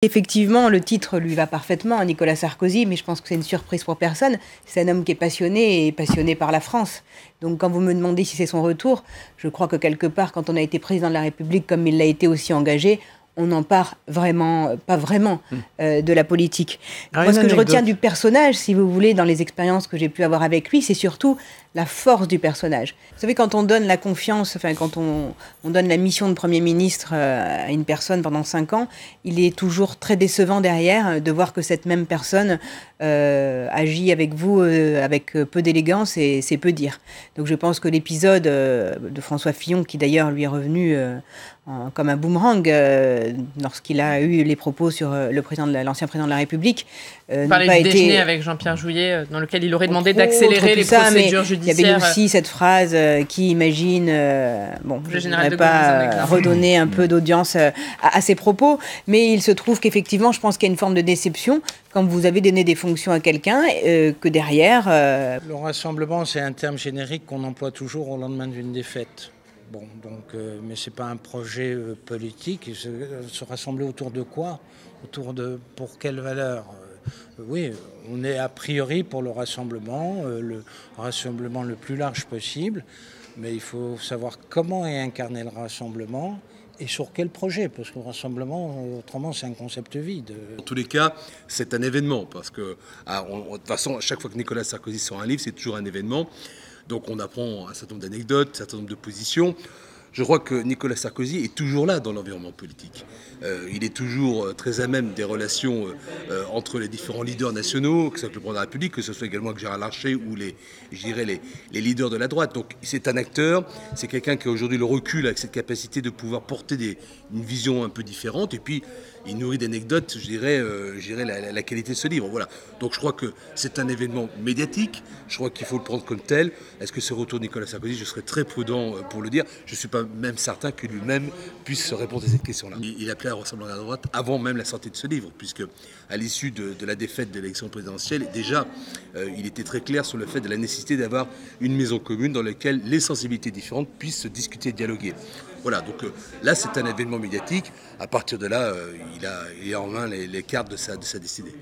Effectivement, le titre lui va parfaitement à Nicolas Sarkozy, mais je pense que c'est une surprise pour personne. C'est un homme qui est passionné et passionné par la France. Donc quand vous me demandez si c'est son retour, je crois que quelque part, quand on a été président de la République, comme il l'a été aussi engagé, on n'en part vraiment, pas vraiment de la politique. Moi, ce que je retiens du personnage, si vous voulez, dans les expériences que j'ai pu avoir avec lui, c'est surtout la force du personnage. Vous savez, quand on donne la confiance, enfin, quand on donne la mission de Premier ministre à une personne pendant 5 ans, il est toujours très décevant derrière de voir que cette même personne agit avec vous avec peu d'élégance et c'est peu dire. Donc je pense que l'épisode de François Fillon, qui d'ailleurs lui est revenu comme un boomerang lorsqu'il a eu les propos sur l'ancien président de la République. Il parlait du déjeuner avec Jean-Pierre Jouyet, dans lequel il aurait demandé d'accélérer les procédures judiciaires. Il y avait aussi cette phrase qui imagine, je ne voudrais pas redonner un peu d'audience à ses propos, mais il se trouve qu'effectivement, je pense qu'il y a une forme de déception quand vous avez donné des fonctions à quelqu'un, que derrière... Le rassemblement, c'est un terme générique qu'on emploie toujours au lendemain d'une défaite. Bon, donc, mais c'est pas un projet politique. Se rassembler autour de quoi ? Pour quelle valeur ? Oui, on est a priori pour le rassemblement le plus large possible, mais il faut savoir comment est incarné le rassemblement et sur quel projet, parce que le rassemblement, autrement, c'est un concept vide. En tous les cas, c'est un événement, parce que de toute façon, à chaque fois que Nicolas Sarkozy sort un livre, c'est toujours un événement. Donc on apprend un certain nombre d'anecdotes, un certain nombre de positions. Je crois que Nicolas Sarkozy est toujours là dans l'environnement politique. Il est toujours très à même des relations entre les différents leaders nationaux, que ce soit le président de la République, que ce soit également avec Gérard Larcher ou les leaders de la droite. Donc c'est un acteur, c'est quelqu'un qui a aujourd'hui le recul avec cette capacité de pouvoir porter une vision un peu différente. Et puis il nourrit d'anecdotes, je dirais la qualité de ce livre. Voilà. Donc je crois que c'est un événement médiatique. Je crois qu'il faut le prendre comme tel. Est-ce que ce retour de Nicolas Sarkozy, je serais très prudent pour le dire. Je ne suis pas même certain que lui-même puisse se répondre à cette question-là. Il appelait à ressembler à la droite avant même la sortie de ce livre, puisque à l'issue de la défaite de l'élection présidentielle, déjà, il était très clair sur le fait de la nécessité d'avoir une maison commune dans laquelle les sensibilités différentes puissent se discuter et dialoguer. Voilà, donc là, c'est un événement médiatique. À partir de là, il a en main les cartes de sa destinée.